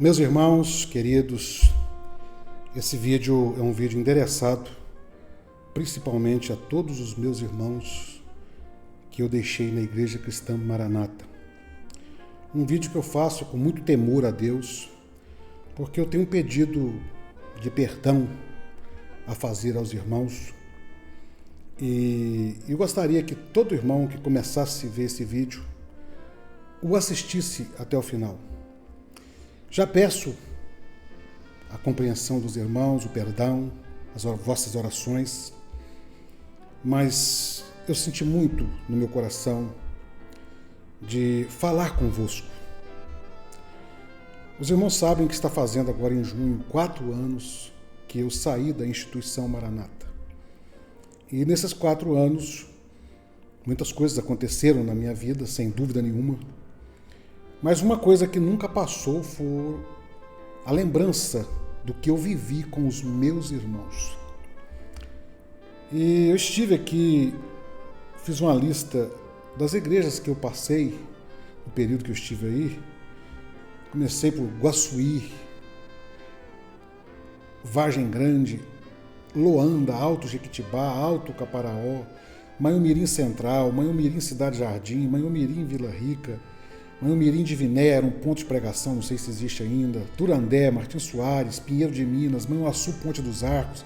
Meus irmãos queridos, esse vídeo é um vídeo endereçado principalmente a todos os meus irmãos que eu deixei na Igreja Cristã Maranata. Um vídeo que eu faço com muito temor a Deus, porque eu tenho um pedido de perdão a fazer aos irmãos e eu gostaria que todo irmão que começasse a ver esse vídeo o assistisse até o final. Já peço a compreensão dos irmãos, o perdão, as vossas orações, mas eu senti muito no meu coração de falar convosco. Os irmãos sabem que está fazendo agora em junho 4 anos que eu saí da instituição Maranata. E nesses 4 anos, muitas coisas aconteceram na minha vida, sem dúvida nenhuma. Mas uma coisa que nunca passou foi a lembrança do que eu vivi com os meus irmãos. E eu estive aqui, fiz uma lista das igrejas que eu passei no período que eu estive aí. Comecei por Guaçuí, Vargem Grande, Loanda, Alto Jequitibá, Alto Caparaó, Manhumirim Central, Manhumirim Cidade Jardim, Manhumirim Vila Rica, Manhumirim de Viné, era um ponto de pregação, não sei se existe ainda, Turandé, Martins Soares, Pinheiro de Minas, Manhuaçu, Ponte dos Arcos,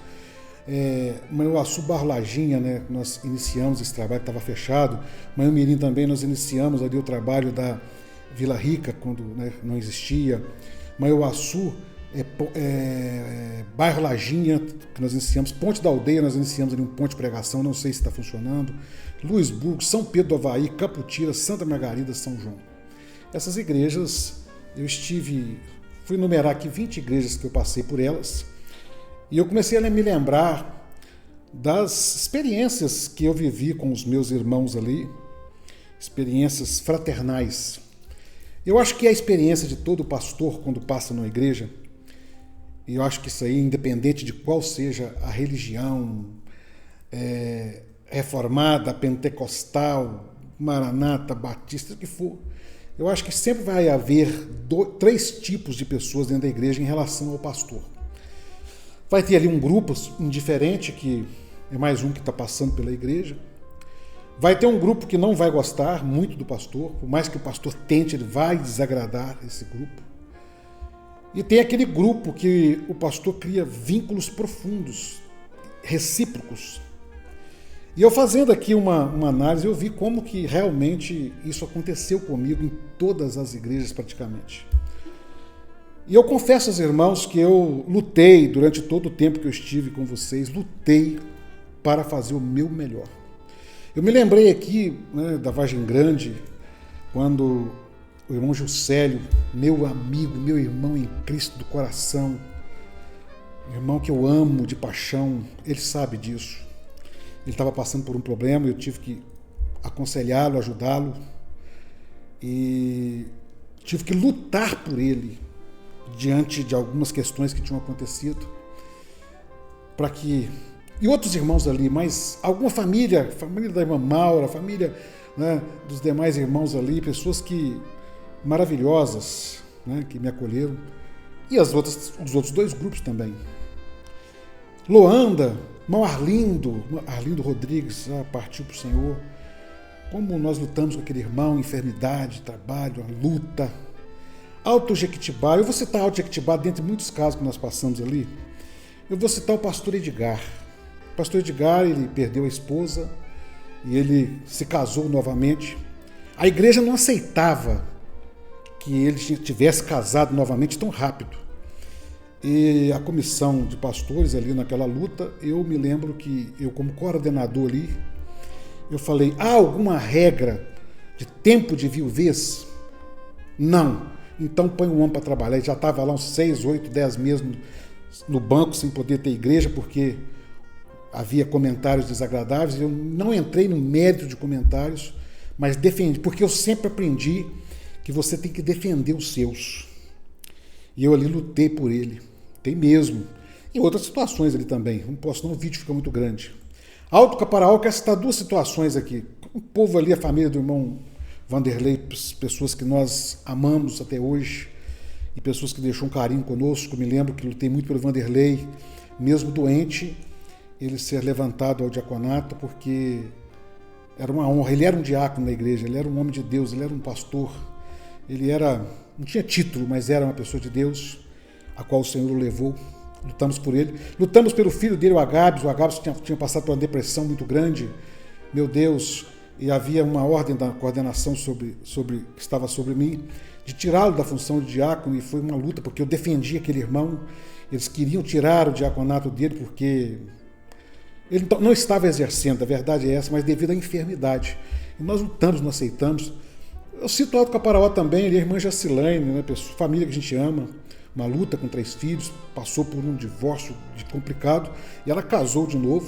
Manhuaçu, Barro Lajinha, né? Nós iniciamos esse trabalho que estava fechado. Manhumirim também nós iniciamos ali o trabalho da Vila Rica, quando não existia. Manhuaçu, Bairro Lajinha, que nós iniciamos. Ponte da Aldeia, nós iniciamos ali um ponto de pregação, não sei se está funcionando. Luisburgo, São Pedro do Avaí, Caputira, Santa Margarida, São João. Essas igrejas, fui numerar aqui 20 igrejas que eu passei por elas, e eu comecei a me lembrar das experiências que eu vivi com os meus irmãos ali, experiências fraternais. Eu acho que é a experiência de todo pastor quando passa numa igreja, e eu acho que isso aí, independente de qual seja a religião, reformada, pentecostal, maranata, batista, o que for, eu acho que sempre vai haver 3 tipos de pessoas dentro da igreja em relação ao pastor. Vai ter ali um grupo indiferente, que é mais um que está passando pela igreja. Vai ter um grupo que não vai gostar muito do pastor, por mais que o pastor tente, ele vai desagradar esse grupo. E tem aquele grupo que o pastor cria vínculos profundos, recíprocos. E eu fazendo aqui uma análise, eu vi como que realmente isso aconteceu comigo em todas as igrejas praticamente. E eu confesso aos irmãos que eu lutei durante todo o tempo que eu estive com vocês, lutei para fazer o meu melhor. Eu me lembrei aqui, da Vargem Grande, quando o irmão Juscelio, meu amigo, meu irmão em Cristo do coração, irmão que eu amo de paixão, ele sabe disso. Ele estava passando por um problema e eu tive que aconselhá-lo, ajudá-lo. E tive que lutar por ele diante de algumas questões que tinham acontecido. Para que... E outros irmãos ali, mas alguma família da irmã Maura, família, dos demais irmãos ali, pessoas maravilhosas, que me acolheram. E os outros 2 grupos também. Loanda, irmão Arlindo Rodrigues, partiu para o Senhor. Como nós lutamos com aquele irmão, enfermidade, trabalho, a luta. Alto Jequitibá, eu vou citar Alto Jequitibá dentre muitos casos que nós passamos ali. Eu vou citar o pastor Edgar. O pastor Edgar, ele perdeu a esposa e ele se casou novamente. A igreja não aceitava que ele tivesse casado novamente tão rápido. E a comissão de pastores ali naquela luta, eu me lembro que eu, como coordenador ali, eu falei, há alguma regra de tempo de viuvez? Não. Então põe um homem para trabalhar. Ele já estava lá uns 6, 8, 10 meses no banco sem poder ter igreja, porque havia comentários desagradáveis. Eu não entrei no mérito de comentários, mas defendi, porque eu sempre aprendi que você tem que defender os seus. E eu ali lutei por ele. Tem mesmo. E outras situações ali também. Não posso não, o vídeo fica muito grande. Alto Caparaó, eu quero citar 2 situações aqui. O povo ali, a família do irmão Vanderlei, pessoas que nós amamos até hoje. e pessoas que deixou um carinho conosco. Me lembro que lutei muito pelo Vanderlei, mesmo doente, ele ser levantado ao diaconato, porque era uma honra. Ele era um diácono na igreja, ele era um homem de Deus, ele era um pastor, não tinha título, mas era uma pessoa de Deus, a qual o Senhor o levou. Lutamos por ele, lutamos pelo filho dele, o Agabes tinha passado por uma depressão muito grande, meu Deus, e havia uma ordem da coordenação que estava sobre mim, de tirá-lo da função de diácono, e foi uma luta, porque eu defendi aquele irmão. Eles queriam tirar o diaconato dele, porque ele não estava exercendo, a verdade é essa, mas devido à enfermidade. E nós lutamos, não aceitamos. Eu cito o Alto Caparaó também, ele é a irmã Jacilane, né, família que a gente ama, uma luta com 3 filhos, passou por um divórcio complicado, e ela casou de novo,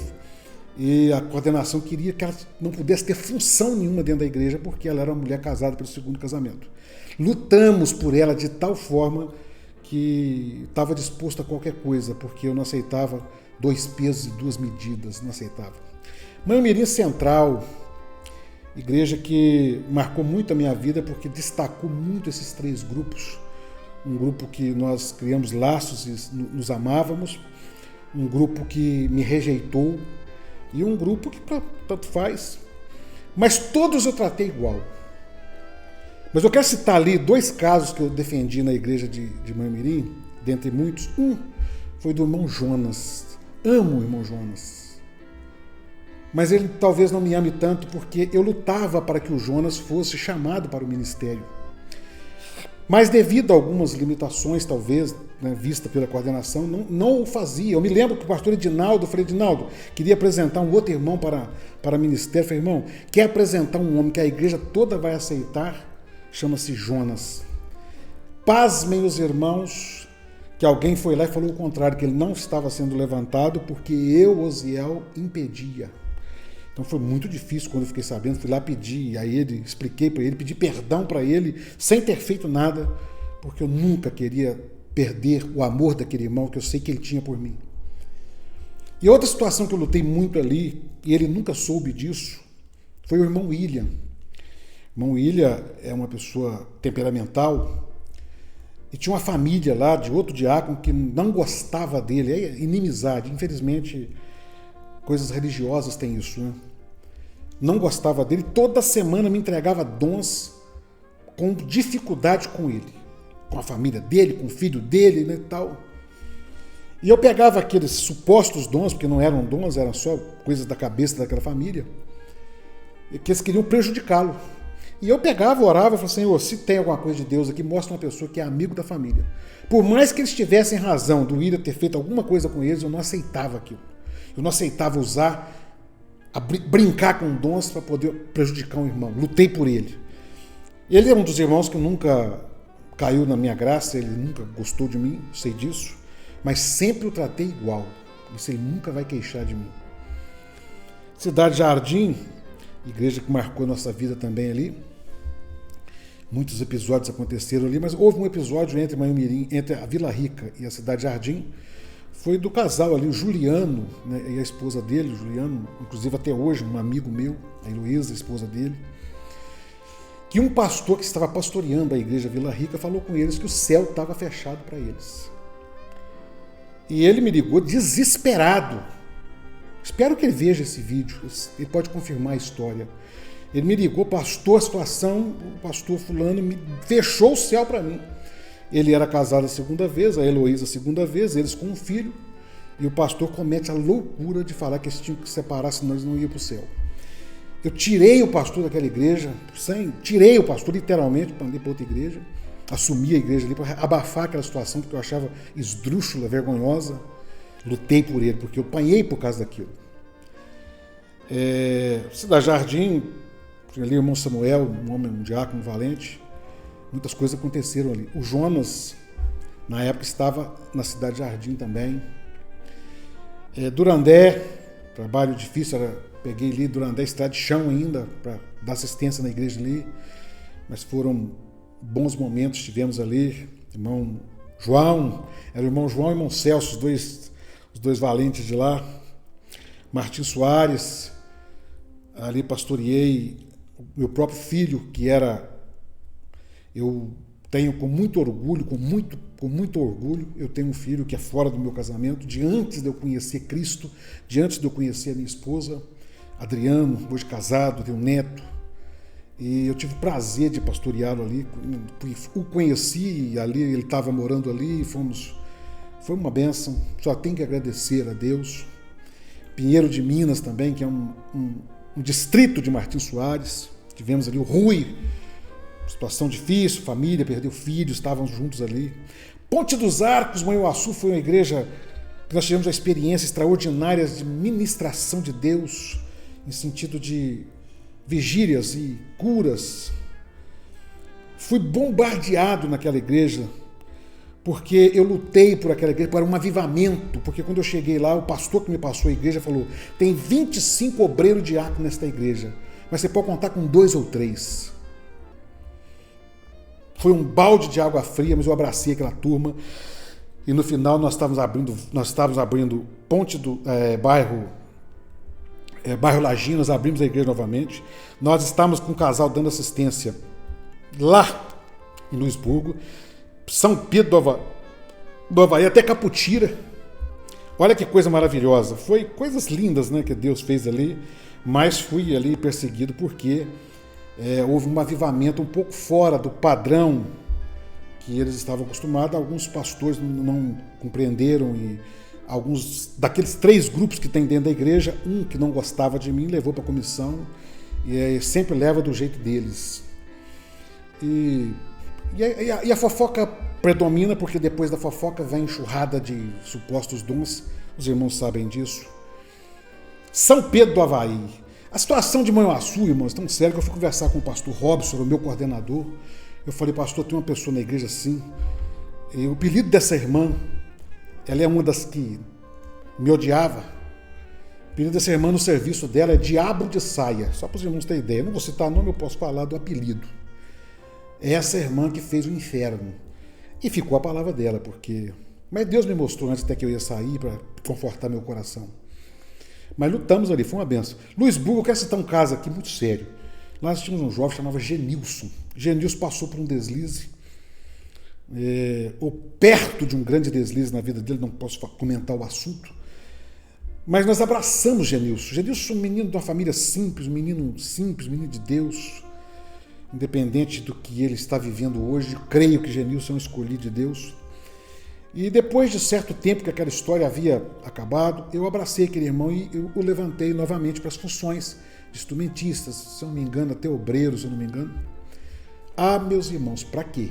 e a coordenação queria que ela não pudesse ter função nenhuma dentro da igreja, porque ela era uma mulher casada pelo 2º casamento. Lutamos por ela de tal forma que estava disposto a qualquer coisa, porque eu não aceitava 2 pesos e 2 medidas, não aceitava. Manhumirim Central, igreja que marcou muito a minha vida, porque destacou muito esses 3 grupos. Um grupo que nós criamos laços e nos amávamos, um grupo que me rejeitou e um grupo que tanto faz. Mas todos eu tratei igual. Mas eu quero citar ali 2 casos que eu defendi na igreja de Manhumirim, dentre muitos. Um foi do irmão Jonas. Amo o irmão Jonas. Mas ele talvez não me ame tanto porque eu lutava para que o Jonas fosse chamado para o ministério. Mas devido a algumas limitações, talvez, né, vista pela coordenação, não o fazia. Eu me lembro que o pastor Edinaldo, falei, Edinaldo, queria apresentar um outro irmão para ministério. Eu falei, irmão, quer apresentar um homem que a igreja toda vai aceitar? Chama-se Jonas. Pasmem os irmãos, que alguém foi lá e falou o contrário, que ele não estava sendo levantado porque eu, Osiel, impedia. Então foi muito difícil quando eu fiquei sabendo, fui lá pedir a ele, expliquei para ele, pedi perdão para ele, sem ter feito nada, porque eu nunca queria perder o amor daquele irmão que eu sei que ele tinha por mim. E outra situação que eu lutei muito ali, e ele nunca soube disso, foi o irmão William. O irmão William é uma pessoa temperamental, e tinha uma família lá de outro diácono que não gostava dele, é inimizade, infelizmente. Coisas religiosas têm isso, né? Não gostava dele, toda semana me entregava dons com dificuldade com ele, com a família dele, com o filho dele, né, e tal. E eu pegava aqueles supostos dons, porque não eram dons, eram só coisas da cabeça daquela família, e que eles queriam prejudicá-lo. E eu pegava, orava e falava, Senhor, se tem alguma coisa de Deus aqui, mostra uma pessoa que é amigo da família. Por mais que eles tivessem razão do William ter feito alguma coisa com eles, eu não aceitava aquilo. Eu não aceitava brincar com dons para poder prejudicar um irmão. Lutei por ele. Ele é um dos irmãos que nunca caiu na minha graça, ele nunca gostou de mim, sei disso, mas sempre o tratei igual. Isso ele nunca vai queixar de mim. Cidade Jardim, igreja que marcou nossa vida também ali. Muitos episódios aconteceram ali, mas houve um episódio entre Manhumirim, entre a Vila Rica e a Cidade Jardim. Foi do casal ali, o Juliano, né, e a esposa dele, o Juliano, inclusive até hoje, um amigo meu, a Heloísa, a esposa dele, que um pastor que estava pastoreando a igreja Vila Rica falou com eles que o céu estava fechado para eles. E ele me ligou desesperado. Espero que ele veja esse vídeo, ele pode confirmar a história. Ele me ligou, pastor, a situação, o pastor fulano me fechou o céu para mim. Ele era casado a 2ª vez, a Heloísa a 2ª vez, eles com um filho, e o pastor comete a loucura de falar que eles tinham que se separar, senão eles não iam para o céu. Eu tirei o pastor daquela igreja, tirei o pastor literalmente, mandei para outra igreja, assumi a igreja ali para abafar aquela situação que eu achava esdrúxula, vergonhosa. Lutei por ele, porque eu apanhei por causa daquilo. Cidade Jardim, ali o irmão Samuel, um homem, um diácono valente. Muitas coisas aconteceram ali. O Jonas, na época, estava na Cidade Jardim também. Durandé, trabalho difícil, peguei ali Durandé, estrada de chão ainda, para dar assistência na igreja ali. Mas foram bons momentos, tivemos ali. Irmão João, era o irmão João e o irmão Celso, os dois valentes de lá. Martim Soares, ali pastoreei o meu próprio filho, que era... Eu tenho com muito orgulho, com muito orgulho, eu tenho um filho que é fora do meu casamento, de antes de eu conhecer Cristo, de antes de eu conhecer a minha esposa, Adriano, hoje casado, tenho um neto, e eu tive o prazer de pastoreá-lo ali, o conheci ali, ele estava morando ali, foi uma bênção, só tenho que agradecer a Deus. Pinheiro de Minas também, que é um distrito de Martim Soares, tivemos ali o Rui, situação difícil, família, perdeu filhos, estávamos juntos ali. Ponte dos Arcos, Manhuaçu, foi uma igreja que nós tivemos uma experiência extraordinária de ministração de Deus, em sentido de vigílias e curas. Fui bombardeado naquela igreja, porque eu lutei por aquela igreja, para um avivamento, porque quando eu cheguei lá, o pastor que me passou a igreja falou, tem 25 obreiros diáconos nesta igreja, mas você pode contar com 2 ou 3. Foi um balde de água fria, mas eu abracei aquela turma, e no final nós estávamos abrindo ponte do bairro Lagina, nós abrimos a igreja novamente, nós estávamos com um casal dando assistência lá em Luisburgo, São Pedro do Havaí, até Caputira. Olha que coisa maravilhosa. Foi coisas lindas, né, que Deus fez ali, mas fui ali perseguido porque houve um avivamento um pouco fora do padrão que eles estavam acostumados. Alguns pastores não compreenderam e alguns daqueles 3 grupos que tem dentro da igreja, um que não gostava de mim levou para a comissão e sempre leva do jeito deles. E a fofoca predomina, porque depois da fofoca vem enxurrada de supostos dons, os irmãos sabem disso. São Pedro do Havaí. A situação de Manhuaçu, irmãos, tão séria que eu fui conversar com o pastor Robson, o meu coordenador. Eu falei, pastor, tem uma pessoa na igreja assim, e o apelido dessa irmã, ela é uma das que me odiava. O apelido dessa irmã no serviço dela é Diabo de Saia, só para os irmãos terem ideia. Eu não vou citar nome, eu posso falar do apelido. É essa irmã que fez o inferno. E ficou a palavra dela, porque... Mas Deus me mostrou antes até que eu ia sair para confortar meu coração. Mas lutamos ali, foi uma benção. Luisburgo, eu quero citar um caso aqui muito sério. Lá nós tínhamos um jovem que chamava Genilson. Genilson passou por um deslize, ou perto de um grande deslize na vida dele, não posso comentar o assunto. Mas nós abraçamos Genilson. Genilson é um menino de uma família simples, menino de Deus. Independente do que ele está vivendo hoje, creio que Genilson é um escolhido de Deus. E depois de certo tempo que aquela história havia acabado, eu abracei aquele irmão e eu o levantei novamente para as funções de instrumentistas, se eu não me engano, até obreiro, se eu não me engano. Ah, meus irmãos, para quê?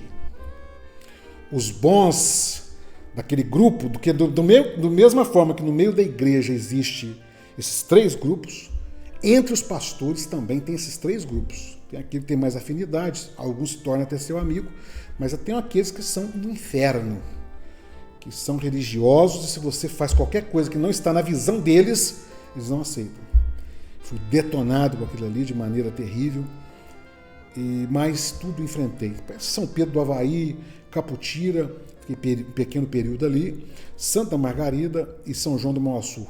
Os bons daquele grupo, do mesma forma que no meio da igreja existe esses 3 grupos, entre os pastores também tem esses 3 grupos. Tem aquele que tem mais afinidades, alguns se tornam até seu amigo, mas tem aqueles que são do inferno, que são religiosos, e se você faz qualquer coisa que não está na visão deles, eles não aceitam. Fui detonado com aquilo ali de maneira terrível, mas tudo enfrentei. São Pedro do Havaí, Caputira, fiquei um pequeno período ali, Santa Margarida e São João do Manhuaçu.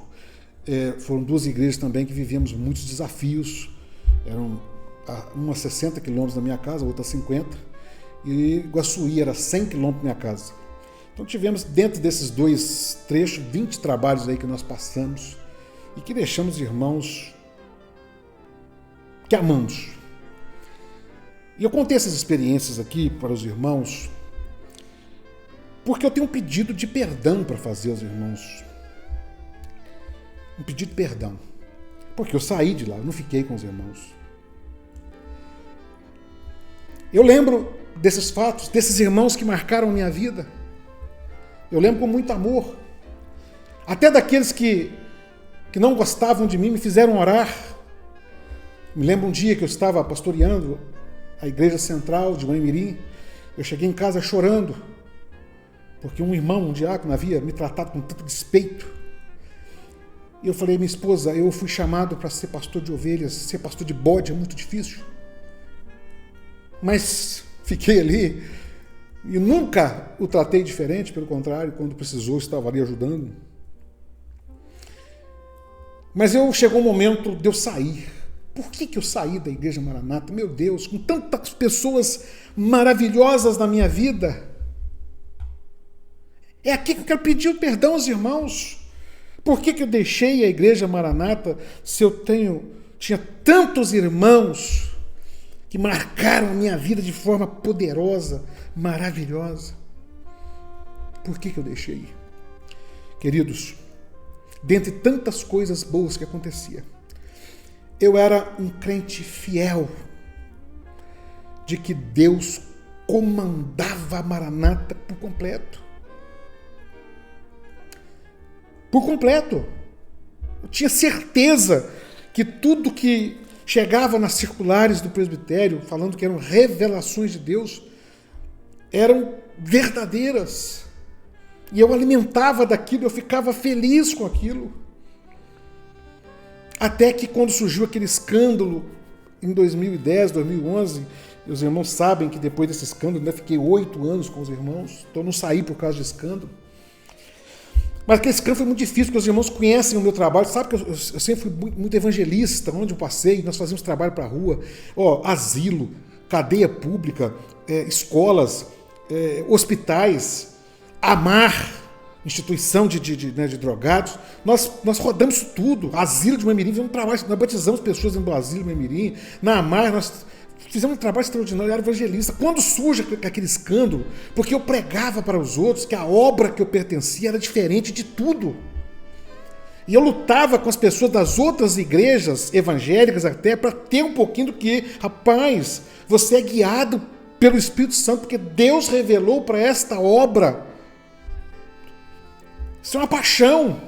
Foram 2 igrejas também que vivemos muitos desafios, eram uma a 60 quilômetros da minha casa, a outra a 50, e Guaçuí era 100 quilômetros da minha casa. Então tivemos dentro desses 2 trechos 20 trabalhos aí que nós passamos e que deixamos irmãos que amamos. E eu contei essas experiências aqui para os irmãos porque eu tenho um pedido de perdão para fazer aos irmãos. Um pedido de perdão. Porque eu saí de lá, eu não fiquei com os irmãos. Eu lembro desses fatos, desses irmãos que marcaram minha vida. Eu lembro com muito amor. Até daqueles que não gostavam de mim me fizeram orar. Me lembro um dia que eu estava pastoreando a igreja central de Manhumirim. Eu cheguei em casa chorando, porque um irmão, um diácono, havia me tratado com tanto despeito. E eu falei, minha esposa, eu fui chamado para ser pastor de ovelhas, ser pastor de bode é muito difícil. Mas fiquei ali e nunca o tratei diferente, pelo contrário, quando precisou, estava ali ajudando. Mas chegou um momento de eu sair. por que eu saí da Igreja Maranata? Meu Deus, com tantas pessoas maravilhosas na minha vida. É aqui que eu quero pedir o perdão aos irmãos. Por que eu deixei a Igreja Maranata se eu tinha tantos irmãos que marcaram a minha vida de forma poderosa, maravilhosa? Por que eu deixei? Queridos, dentre tantas coisas boas que acontecia, eu era um crente fiel de que Deus comandava a Maranata por completo. Por completo. Eu tinha certeza que tudo que chegava nas circulares do presbitério, falando que eram revelações de Deus, eram verdadeiras. E eu alimentava daquilo, eu ficava feliz com aquilo. Até que quando surgiu aquele escândalo em 2010, 2011, e os irmãos sabem que depois desse escândalo, eu fiquei 8 anos com os irmãos, então eu não saí por causa de escândalo. Mas aquele escândalo foi muito difícil, porque os irmãos conhecem o meu trabalho, sabe que eu sempre fui muito evangelista, onde eu passei, nós fazíamos trabalho para a rua, asilo, cadeia pública, escolas, hospitais, AMAR, instituição de drogados, nós rodamos tudo, asilo de Mamirim, fizemos um trabalho, nós batizamos pessoas dentro do asilo de Mamirim, na AMAR nós fizemos um trabalho extraordinário, eu era evangelista. Quando surge aquele escândalo, porque eu pregava para os outros que a obra que eu pertencia era diferente de tudo. E eu lutava com as pessoas das outras igrejas evangélicas até para ter um pouquinho do que, rapaz, você é guiado pelo Espírito Santo, porque Deus revelou para esta obra. Isso é uma paixão.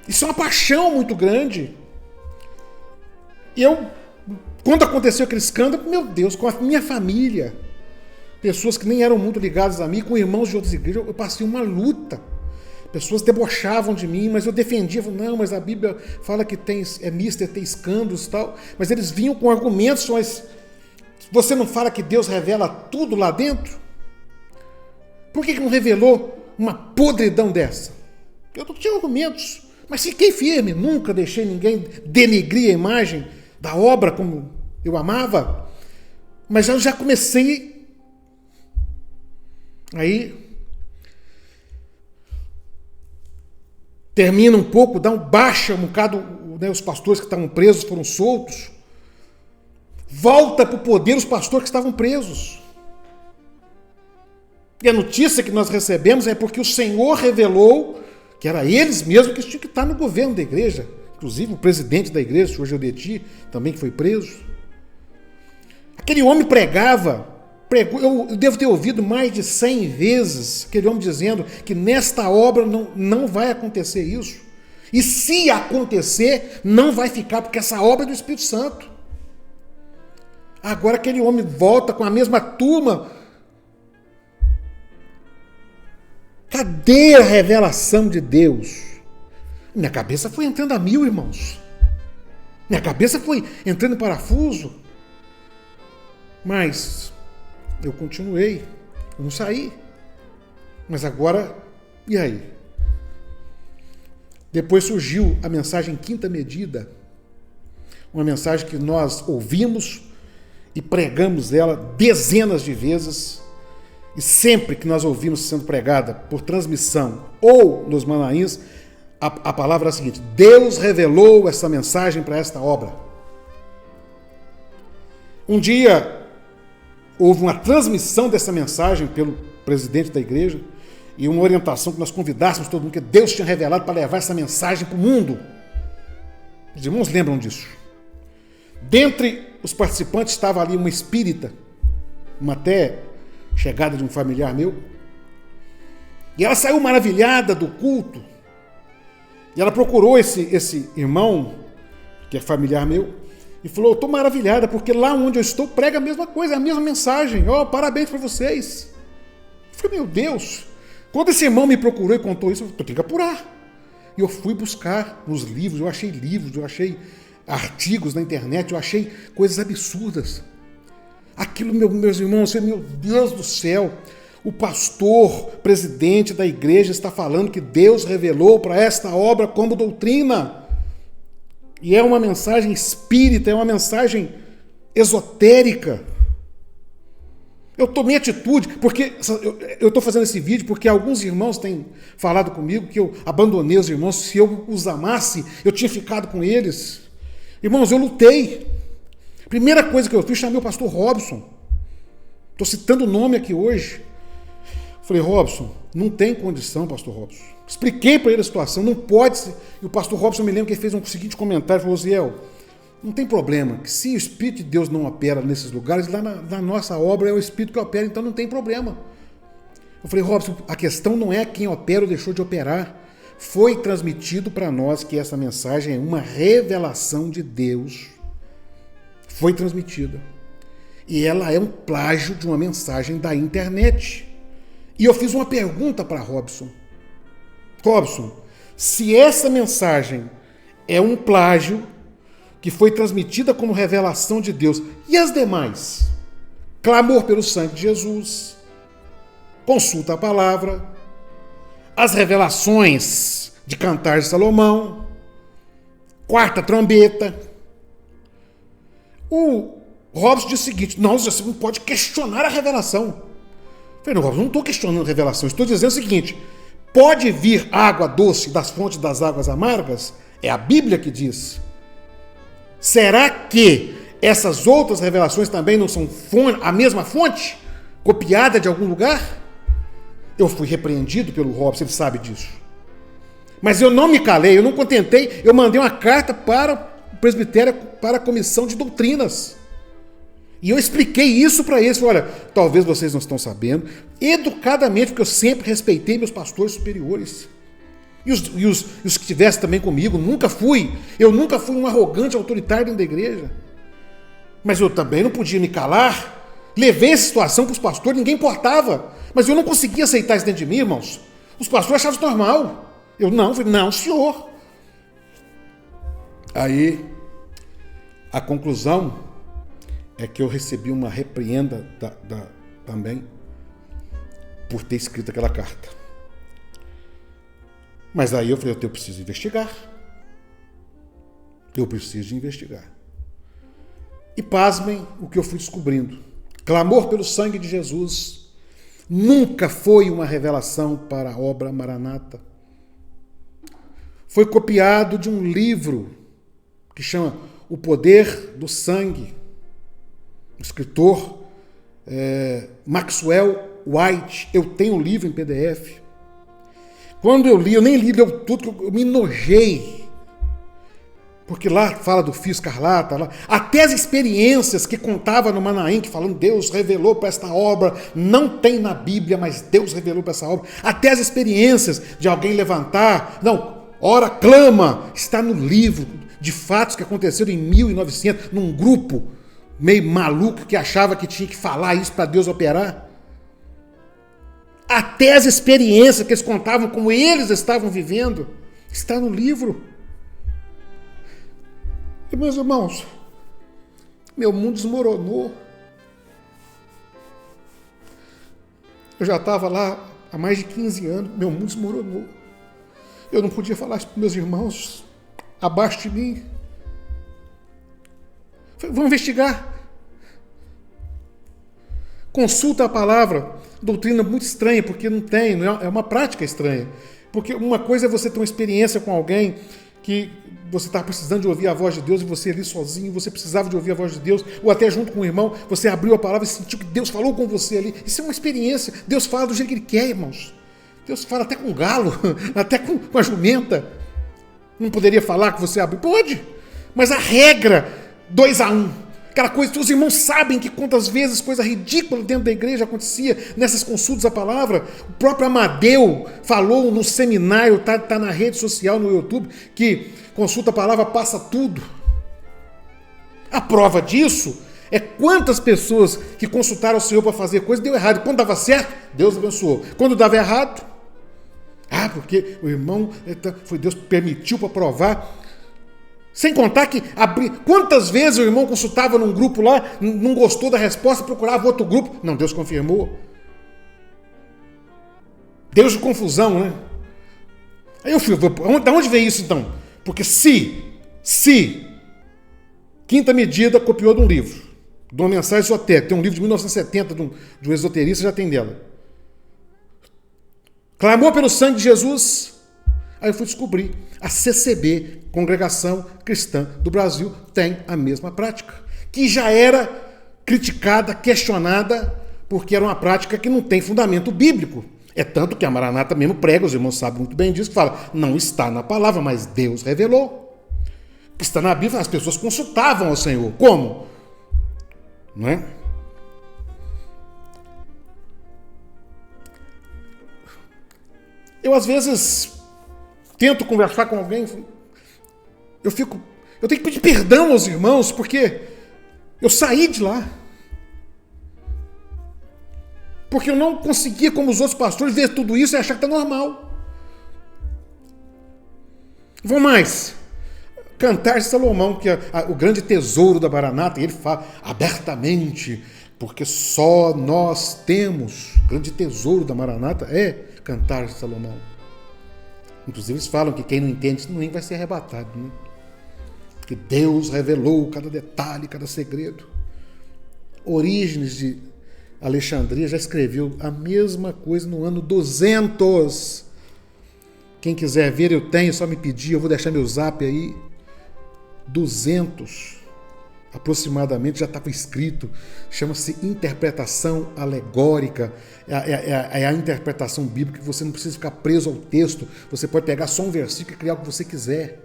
Isso é uma paixão muito grande. E quando aconteceu aquele escândalo, meu Deus, com a minha família, pessoas que nem eram muito ligadas a mim, com irmãos de outras igrejas, eu passei uma luta. Pessoas debochavam de mim, mas eu defendia, não, mas a Bíblia fala que é mister, tem escândalos e tal, mas eles vinham com argumentos, mas você não fala que Deus revela tudo lá dentro? Por que não revelou uma podridão dessa? Eu não tinha argumentos, mas fiquei firme, nunca deixei ninguém denegrir a imagem da obra como eu amava, mas eu já comecei. Aí termina um pouco, baixa um bocado, os pastores que estavam presos foram soltos, volta para o poder os pastores que estavam presos. E a notícia que nós recebemos é porque o Senhor revelou que era eles mesmos que tinham que estar no governo da igreja. Inclusive o presidente da igreja, o senhor Geodeti, também que foi preso. Aquele homem pregou, eu devo ter ouvido mais de 100 vezes aquele homem dizendo que nesta obra não vai acontecer isso. E se acontecer, não vai ficar, porque essa obra é do Espírito Santo. Agora aquele homem volta com a mesma turma. Cadê a revelação de Deus? Minha cabeça foi entrando a 1000, irmãos. Minha cabeça foi entrando em parafuso. Mas eu continuei. Eu não saí. Mas agora, e aí? Depois surgiu a mensagem Quinta Medida. Uma mensagem que nós ouvimos e pregamos ela dezenas de vezes. E sempre que nós ouvimos sendo pregada por transmissão ou nos Manaíns, a palavra é a seguinte: Deus revelou essa mensagem para esta obra. Um dia houve uma transmissão dessa mensagem pelo presidente da igreja e uma orientação que nós convidássemos todo mundo, que Deus tinha revelado para levar essa mensagem para o mundo. Os irmãos lembram disso. Dentre os participantes estava ali uma espírita, uma até chegada de um familiar meu, e ela saiu maravilhada do culto, e ela procurou esse irmão, que é familiar meu, e falou: eu estou maravilhada, porque lá onde eu estou prega a mesma coisa, a mesma mensagem, parabéns para vocês. Eu falei: meu Deus, quando esse irmão me procurou e contou isso, eu tenho que apurar. E eu fui buscar nos livros, eu achei artigos na internet, eu achei coisas absurdas. Aquilo, meus irmãos, meu Deus do céu, o pastor, presidente da igreja está falando que Deus revelou para esta obra como doutrina. E é uma mensagem espírita, é uma mensagem esotérica. Eu tomei atitude, porque eu estou fazendo esse vídeo porque alguns irmãos têm falado comigo que eu abandonei os irmãos. Se eu os amasse, eu tinha ficado com eles. Irmãos, eu lutei. Primeira coisa que eu fiz, chamei o pastor Robson. Estou citando o nome aqui hoje. Falei, Robson, não tem condição, pastor Robson. Expliquei para ele a situação, não pode ser. E o pastor Robson, me lembro que ele fez um seguinte comentário, falou, Ziel, não tem problema, que se o Espírito de Deus não opera nesses lugares, lá na nossa obra é o Espírito que opera, então não tem problema. Eu falei, Robson, a questão não é quem opera ou deixou de operar. Foi transmitido para nós que essa mensagem é uma revelação de Deus. Foi transmitida. E ela é um plágio de uma mensagem da internet. E eu fiz uma pergunta para Robson. Robson, se essa mensagem é um plágio que foi transmitida como revelação de Deus, e as demais? Clamor pelo sangue de Jesus, consulta a palavra, as revelações de Cantar de Salomão, quarta trombeta. O Robson disse o seguinte, não, você não pode questionar a revelação. Eu falei, não, Robson, não estou questionando a revelação, estou dizendo o seguinte, pode vir água doce das fontes das águas amargas? É a Bíblia que diz. Será que essas outras revelações também não são a mesma fonte? Copiada de algum lugar? Eu fui repreendido pelo Robson, ele sabe disso. Mas eu não me calei, eu não contentei, eu mandei uma carta para o presbitério, para a comissão de doutrinas. E eu expliquei isso para eles. Falei, olha, talvez vocês não estão sabendo, educadamente, porque eu sempre respeitei meus pastores superiores. E os que estivessem também comigo, eu nunca fui um arrogante autoritário dentro da igreja. Mas eu também não podia me calar. Levei essa situação para os pastores, ninguém importava. Mas eu não conseguia aceitar isso dentro de mim, irmãos. Os pastores achavam isso normal. Eu não, falei, não, senhor. Aí, a conclusão é que eu recebi uma repreenda também por ter escrito aquela carta. Mas aí eu falei, eu preciso investigar. Eu preciso investigar. E pasmem o que eu fui descobrindo. Clamor pelo sangue de Jesus nunca foi uma revelação para a obra Maranata. Foi copiado de um livro que chama O Poder do Sangue. O escritor Maxwell White. Eu tenho o livro em PDF. Quando eu li, eu nem li tudo, eu me enojei. Porque lá fala do fio escarlata, lá, até as experiências que contava no Manaim, que falando Deus revelou para esta obra, não tem na Bíblia, mas Deus revelou para essa obra. Até as experiências de alguém levantar, não, ora, clama, está no livro de fatos que aconteceram em 1900, num grupo meio maluco que achava que tinha que falar isso para Deus operar. Até as experiências que eles contavam, como eles estavam vivendo, está no livro. E, meus irmãos, meu mundo desmoronou. Eu já estava lá há mais de 15 anos, meu mundo desmoronou. Eu não podia falar isso para meus irmãos abaixo de mim. Falei, vamos investigar. Consulta a palavra. Doutrina muito estranha, porque não é uma prática estranha. Porque uma coisa é você ter uma experiência com alguém que você estava precisando de ouvir a voz de Deus e você ali sozinho, você precisava de ouvir a voz de Deus, ou até junto com o irmão, você abriu a palavra e sentiu que Deus falou com você ali. Isso é uma experiência. Deus fala do jeito que Ele quer, irmãos. Deus fala até com o galo, até com a jumenta. Não poderia falar que você abriu? Pode. Mas a regra, 2-1. Aquela coisa que os irmãos sabem que quantas vezes coisa ridícula dentro da igreja acontecia nessas consultas à palavra. O próprio Amadeu falou no seminário, tá na rede social, no YouTube, que consulta a palavra passa tudo. A prova disso é quantas pessoas que consultaram o Senhor para fazer coisa deu errado. Quando dava certo, Deus abençoou. Quando dava errado, porque o irmão, foi Deus que permitiu para provar. Sem contar que quantas vezes o irmão consultava num grupo lá, não gostou da resposta, procurava outro grupo. Não, Deus confirmou. Deus de confusão, né? Aí eu fui, da onde veio isso então? Porque se Se Quinta Medida copiou de um livro, de uma mensagem esotérica, tem um livro de 1970 de um esoterista, já tem dela. Clamou pelo sangue de Jesus. Aí eu fui descobrir. A CCB, Congregação Cristã do Brasil, tem a mesma prática, que já era criticada, questionada, porque era uma prática que não tem fundamento bíblico. É tanto que a Maranata mesmo prega, os irmãos sabem muito bem disso, que fala, não está na palavra, mas Deus revelou. O que está na Bíblia, as pessoas consultavam ao Senhor. Como? Não é? Eu, às vezes, tento conversar com alguém, eu tenho que pedir perdão aos irmãos, porque eu saí de lá. Porque eu não conseguia, como os outros pastores, ver tudo isso e achar que está normal. Vou mais. Cantar de Salomão, que é o grande tesouro da Maranata, e ele fala abertamente, porque só nós temos. O grande tesouro da Maranata é Cantar de Salomão. Inclusive eles falam que quem não entende isso nem vai ser arrebatado, né? Que Deus revelou cada detalhe, cada segredo. Orígenes de Alexandria já escreveu a mesma coisa no ano 200. Quem quiser ver, eu tenho, só me pedir, eu vou deixar meu zap aí. 200 aproximadamente já estava escrito. Chama-se interpretação alegórica. É a interpretação bíblica, que você não precisa ficar preso ao texto. Você pode pegar só um versículo e criar o que você quiser.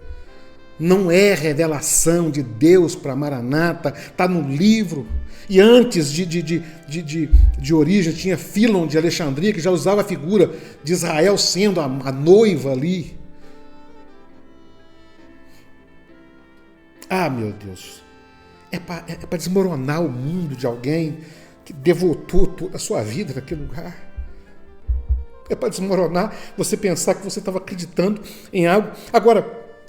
Não é revelação de Deus para Maranata, está no livro. E antes de origem, tinha Fílon de Alexandria, que já usava a figura de Israel sendo a noiva ali. Ah, meu Deus, é para desmoronar o mundo de alguém que devotou toda a sua vida naquele lugar. É para desmoronar você pensar que você estava acreditando em algo. Agora,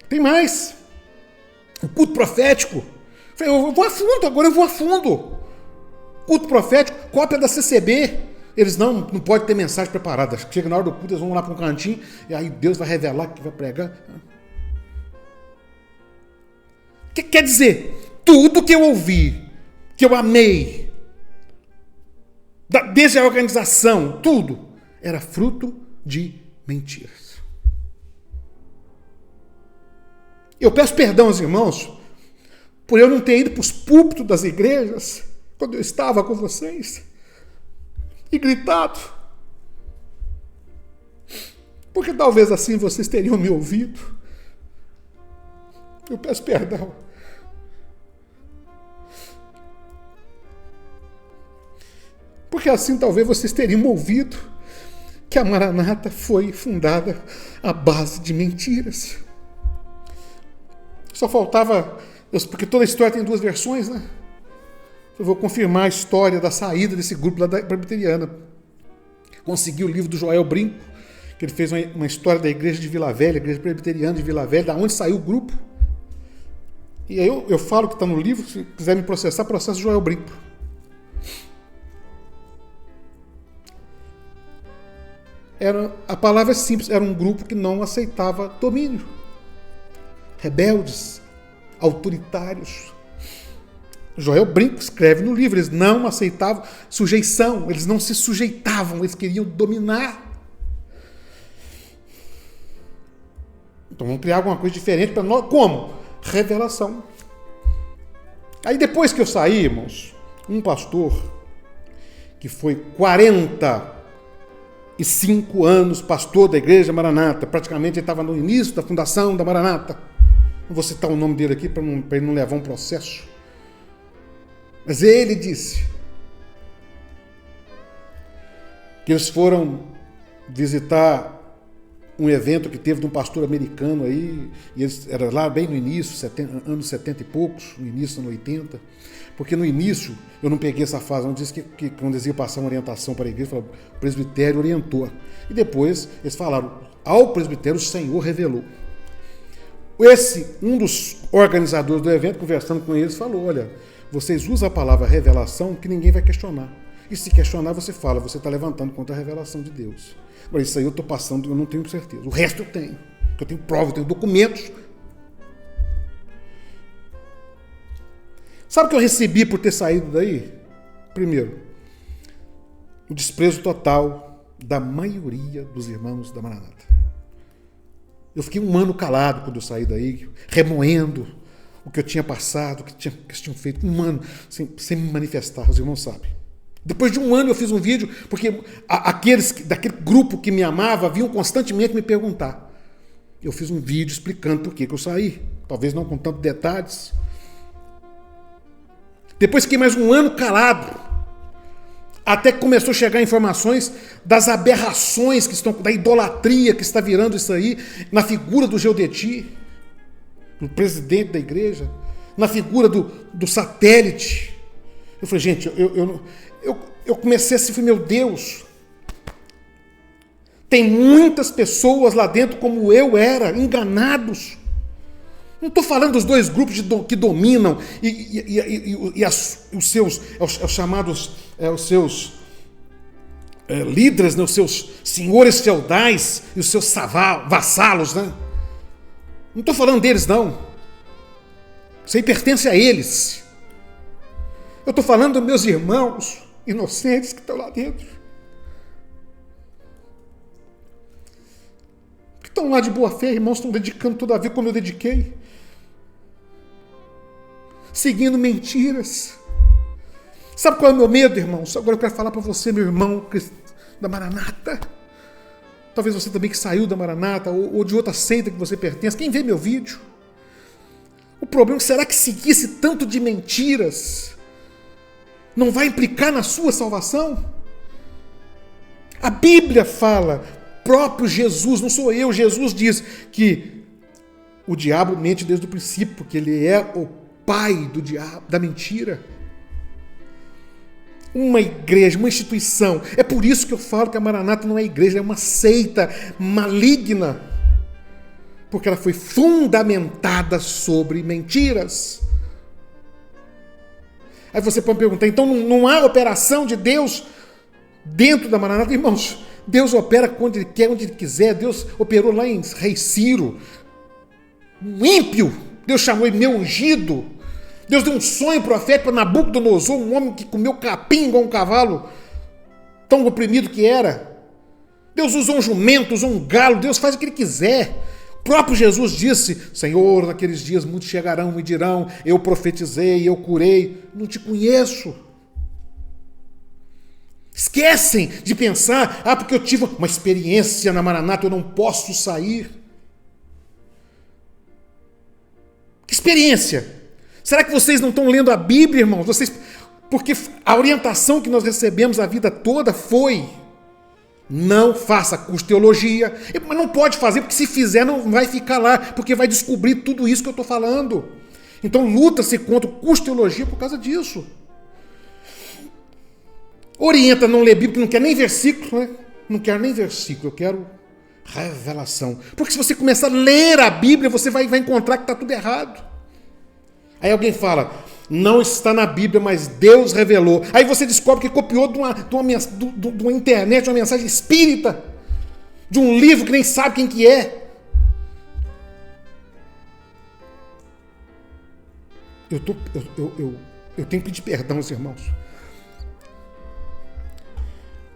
tem mais. O culto profético. Eu vou a fundo, agora eu vou a fundo. Culto profético, cópia da CCB. Eles não podem ter mensagem preparada. Chega na hora do culto, eles vão lá para um cantinho e aí Deus vai revelar que vai pregar. O que quer dizer? Tudo que eu ouvi, que eu amei, desde a organização, tudo, era fruto de mentiras. Eu peço perdão aos irmãos por eu não ter ido para os púlpitos das igrejas quando eu estava com vocês e gritado. Porque talvez assim vocês teriam me ouvido. Eu peço perdão. Porque assim talvez vocês teriam ouvido que a Maranata foi fundada à base de mentiras. Só faltava, porque toda a história tem duas versões, né? Eu vou confirmar a história da saída desse grupo lá da Presbiteriana. Consegui o livro do Joel Brinco, que ele fez uma história da igreja de Vila Velha, a igreja presbiteriana de Vila Velha, da onde saiu o grupo. E aí eu falo que está no livro, se quiser me processar, processo Joel Brinco. A palavra é simples, era um grupo que não aceitava domínio. Rebeldes, autoritários. Joel Brinco escreve no livro, eles não aceitavam sujeição, eles não se sujeitavam, eles queriam dominar. Então vamos criar alguma coisa diferente para nós. Como? Revelação. Aí depois que eu saí, irmãos, um pastor que foi 45 anos pastor da igreja Maranata, praticamente ele estava no início da fundação da Maranata. Não vou citar o nome dele aqui para ele não levar um processo. Mas ele disse que eles foram visitar um evento que teve de um pastor americano aí, e eles, era lá bem no início, anos 70 e poucos, no início, anos 80, porque no início, eu não peguei essa fase, não disse que quando eles iam passar uma orientação para a igreja, o presbitério orientou. E depois eles falaram, ao presbitério o Senhor revelou. Um dos organizadores do evento, conversando com eles, falou, olha, vocês usam a palavra revelação que ninguém vai questionar. E se questionar, você fala, você está levantando contra a revelação de Deus. Agora, isso aí eu estou passando, eu não tenho certeza. O resto eu tenho. Eu tenho provas, eu tenho documentos. Sabe o que eu recebi por ter saído daí? Primeiro, o desprezo total da maioria dos irmãos da Maranata. Eu fiquei um ano calado quando eu saí daí, remoendo o que eu tinha passado, o que eles tinham feito. Um ano sem me manifestar, os irmãos sabem. Depois de um ano eu fiz um vídeo, porque aqueles daquele grupo que me amava vinham constantemente me perguntar. Eu fiz um vídeo explicando por que eu saí. Talvez não com tantos detalhes. Depois fiquei mais um ano calado. Até que começou a chegar informações das aberrações que estão, da idolatria que está virando isso aí, na figura do Geodeti, do presidente da igreja, na figura do satélite. Eu falei, gente, eu comecei assim, falei, meu Deus, tem muitas pessoas lá dentro como eu era, enganados. Não estou falando dos dois grupos que dominam e os seus, os chamados, os seus líderes, né, os seus senhores feudais e os seus vassalos, né? Não estou falando deles, não. Isso aí pertence a eles. Eu estou falando dos meus irmãos inocentes que estão lá dentro. Que estão lá de boa fé, irmãos, estão dedicando toda a vida como eu dediquei. Seguindo mentiras. Sabe qual é o meu medo, irmãos? Agora eu quero falar para você, meu irmão da Maranata. Talvez você também que saiu da Maranata ou de outra seita que você pertence. Quem vê meu vídeo? O problema é, será que seguir esse tanto de mentiras não vai implicar na sua salvação? A Bíblia fala, próprio Jesus, não sou eu, Jesus diz que o diabo mente desde o princípio, porque ele é o pai do diabo, da mentira. Uma igreja, uma instituição. É por isso que eu falo que a Maranata não é igreja, é uma seita maligna. Porque ela foi fundamentada sobre mentiras. Aí você pode perguntar, então não há operação de Deus dentro da Maranata? Irmãos, Deus opera onde Ele quer, onde Ele quiser. Deus operou lá em Rei Ciro. Um ímpio, Deus chamou ele meu ungido. Deus deu um sonho profético para Nabucodonosor, um homem que comeu capim igual um cavalo, tão oprimido que era. Deus usou um jumento, usou um galo, Deus faz o que Ele quiser. O próprio Jesus disse, Senhor, naqueles dias muitos chegarão e me dirão, eu profetizei, eu curei. Não te conheço. Esquecem de pensar, porque eu tive uma experiência na Maranata, eu não posso sair. Que experiência? Será que vocês não estão lendo a Bíblia, irmãos? Porque a orientação que nós recebemos a vida toda foi: não faça curso de teologia. Mas não pode fazer, porque se fizer não vai ficar lá, porque vai descobrir tudo isso que eu estou falando. Então luta-se contra o curso de teologia por causa disso. Orienta a não ler Bíblia, que não quer nem versículo, né? Não quero nem versículo, eu quero revelação. Porque se você começar a ler a Bíblia, você vai encontrar que está tudo errado. Aí alguém fala, não está na Bíblia, mas Deus revelou. Aí você descobre que copiou de uma internet, uma mensagem espírita, de um livro que nem sabe quem que é. Eu tenho que pedir perdão aos irmãos.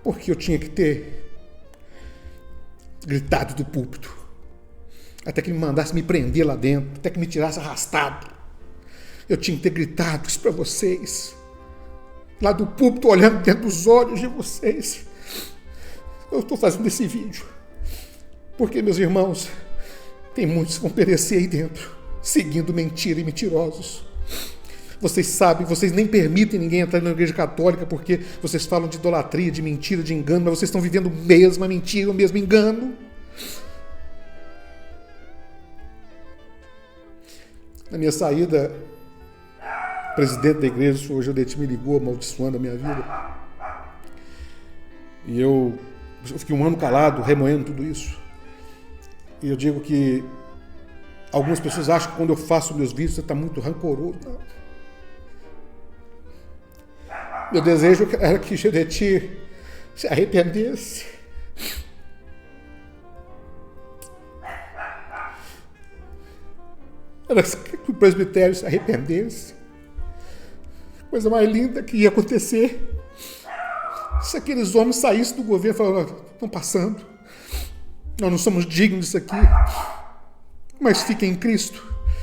Porque eu tinha que ter gritado do púlpito. Até que me mandasse me prender lá dentro, até que me tirasse arrastado. Eu tinha que ter gritado isso para vocês, lá do púlpito, olhando dentro dos olhos de vocês. Eu estou fazendo esse vídeo porque, meus irmãos, tem muitos que vão perecer aí dentro, seguindo mentira e mentirosos. Vocês sabem, vocês nem permitem ninguém entrar na igreja católica porque vocês falam de idolatria, de mentira, de engano, mas vocês estão vivendo a mesma mentira, o mesmo engano. Na minha saída, o presidente da igreja, o senhor Geodeti, me ligou amaldiçoando a minha vida. E eu fiquei um ano calado, remoendo tudo isso. E eu digo que algumas pessoas acham que quando eu faço meus vídeos, você está muito rancoroso. Não. Meu desejo era que Geodeti se arrependesse. Era que o presbitério se arrependesse. coisa mais linda que ia acontecer se aqueles homens saíssem do governo e falassem: estão passando, nós não somos dignos disso aqui, mas fiquem em Cristo.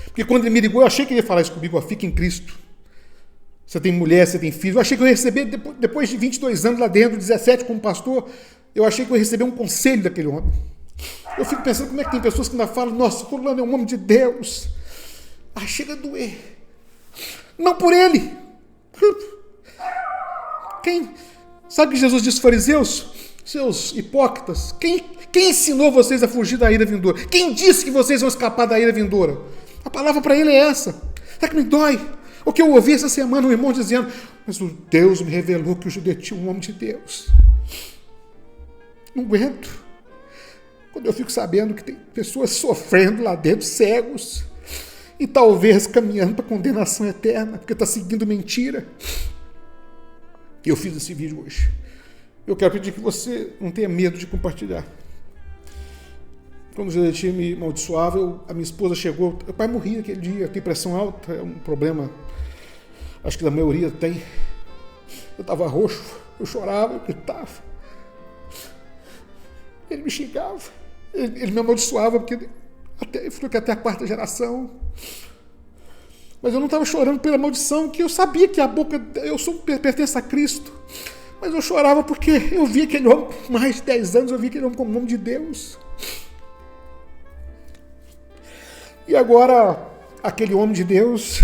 Porque quando ele me ligou, eu achei que ele ia falar isso comigo: fique em Cristo. Você tem mulher, você tem filho. Eu achei que eu ia receber, depois de 22 anos lá dentro, 17 como pastor, eu achei que eu ia receber um conselho daquele homem. Eu fico pensando como é que tem pessoas que ainda falam: nossa, fulano é um homem de Deus. Ah, chega a doer. Não por ele. Quem? Sabe que Jesus disse aos fariseus? Seus hipócritas, quem ensinou vocês a fugir da ira vindoura? Quem disse que vocês vão escapar da ira vindoura? A palavra para ele é essa. Sabe que me dói? O que eu ouvi essa semana, um irmão dizendo: mas o Deus me revelou que o judeu tinha um homem de Deus. Não aguento. Quando eu fico sabendo que tem pessoas sofrendo lá dentro, cegos, e talvez caminhando para a condenação eterna, porque está seguindo mentira. Eu fiz esse vídeo hoje. Eu quero pedir que você não tenha medo de compartilhar. Quando o Judeti me amaldiçoava, a minha esposa chegou, o pai morria aquele dia, tem pressão alta, é um problema, acho que da maioria tem. Eu estava roxo, eu chorava, eu gritava. Ele me xingava, ele me amaldiçoava, porque ele falou que até a 4ª geração. Mas eu não estava chorando pela maldição, que eu sabia que a boca, pertence a Cristo. Mas eu chorava porque eu via aquele homem, por mais de 10 anos, eu via aquele homem como nome de Deus. E agora, aquele homem de Deus,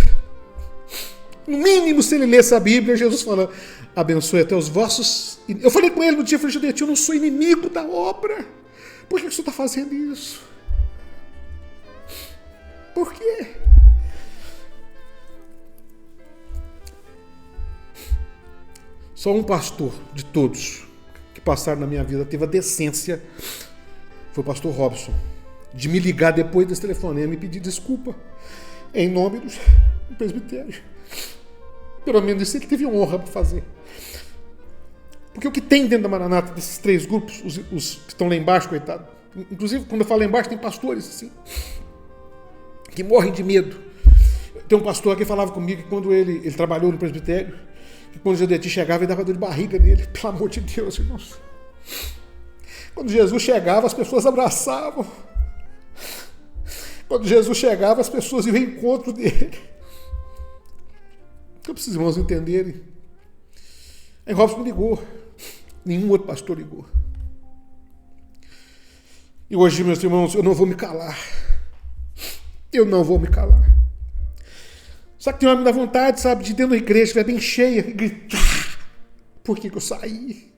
no mínimo, se ele lesse a Bíblia, Jesus fala: abençoe até os vossos. Eu falei com ele no dia, eu falei: Judete, eu não sou inimigo da obra. Por que o senhor está fazendo isso? Por quê? Só um pastor de todos que passaram na minha vida teve a decência, foi o pastor Robson, de me ligar depois desse telefonema e pedir desculpa em nome do presbitério. Pelo menos isso ele teve honra para fazer. Porque o que tem dentro da Maranata, desses 3 grupos, os que estão lá embaixo, coitado, inclusive quando eu falo lá embaixo tem pastores assim, que morrem de medo. Tem um pastor que falava comigo que quando ele trabalhou no presbitério, que quando o Judeti chegava ele dava dor de barriga nele, pelo amor de Deus, irmãos. Quando Jesus chegava, as pessoas abraçavam. Quando Jesus chegava, as pessoas iam ao encontro dele. Eu preciso, irmãos, entenderem. Aí Robson me ligou. Nenhum outro pastor ligou. E hoje, meus irmãos, eu não vou me calar. Eu não vou me calar. Só que tem uma vontade, sabe, de dentro da igreja, estiver bem cheia, e gritar: por que eu saí?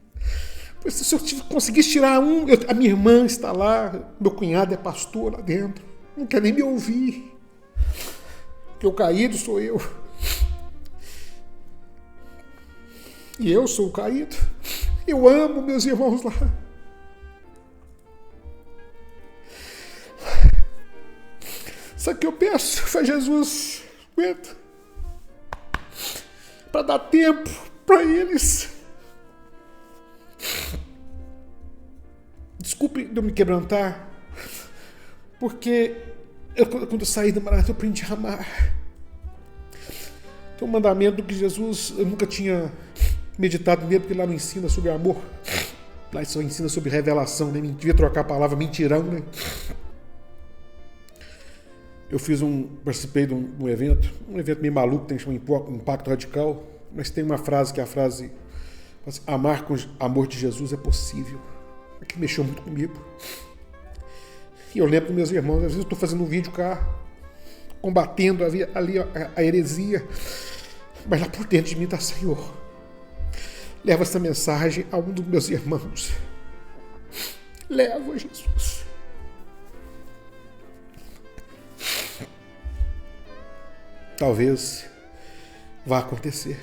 Pois se eu conseguisse tirar a minha irmã está lá, meu cunhado é pastor lá dentro, não quer nem me ouvir. Porque o caído sou eu. E eu sou o caído. Eu amo meus irmãos lá. Só que eu peço para Jesus, aguenta, para dar tempo para eles. Desculpe de eu me quebrantar, porque quando eu saí do Maranata eu aprendi a amar. Tem um mandamento que Jesus, eu nunca tinha meditado nele, porque lá não ensina sobre amor. Lá só ensina sobre revelação, né? Devia trocar a palavra mentirão, né? Eu participei de um evento meio maluco, tem que chamar Impacto Radical, mas tem uma frase que é a frase: amar com amor de Jesus é possível. Que mexeu muito comigo. E eu lembro dos meus irmãos, às vezes eu estou fazendo um vídeo cá, combatendo ali a heresia, mas lá por dentro de mim está: Senhor, leva essa mensagem a um dos meus irmãos. Leva, Jesus. Talvez vá acontecer.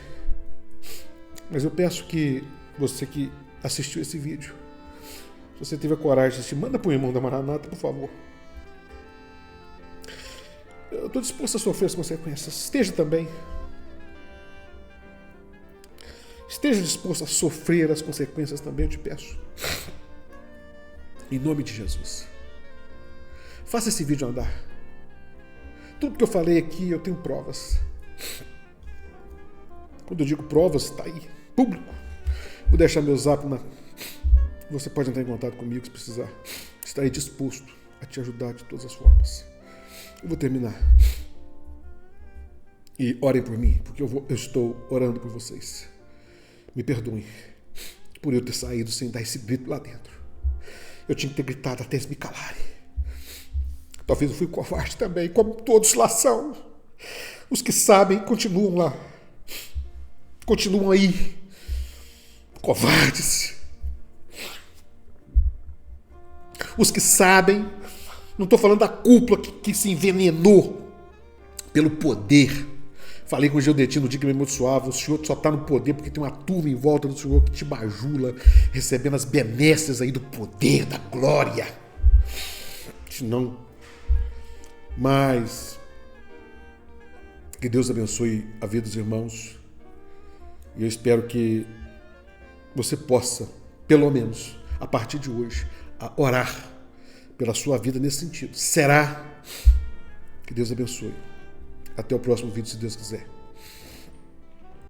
Mas eu peço que você que assistiu esse vídeo, se você teve a coragem de assistir, manda para o irmão da Maranata, por favor. Eu estou disposto a sofrer as consequências. Esteja também. Esteja disposto a sofrer as consequências também, eu te peço. Em nome de Jesus. Faça esse vídeo andar. Tudo que eu falei aqui, eu tenho provas. Quando eu digo provas, está aí, público. Vou deixar meu zap Você pode entrar em contato comigo se precisar. Estarei disposto a te ajudar de todas as formas. Eu vou terminar. E orem por mim, porque eu estou orando por vocês. Me perdoem por eu ter saído sem dar esse grito lá dentro. Eu tinha que ter gritado até eles me calarem. Talvez eu fui covarde também, como todos lá são. Os que sabem continuam lá. Continuam aí. Covardes. Os que sabem, não estou falando da cúpula que se envenenou pelo poder. Falei com o Geodetino no dia que me amaldiçoava, o senhor só está no poder porque tem uma turma em volta do senhor que te bajula, recebendo as benesses aí do poder, da glória. Não. Mas que Deus abençoe a vida dos irmãos. E eu espero que você possa, pelo menos, a partir de hoje, orar pela sua vida nesse sentido. Será? Que Deus abençoe. Até o próximo vídeo, se Deus quiser.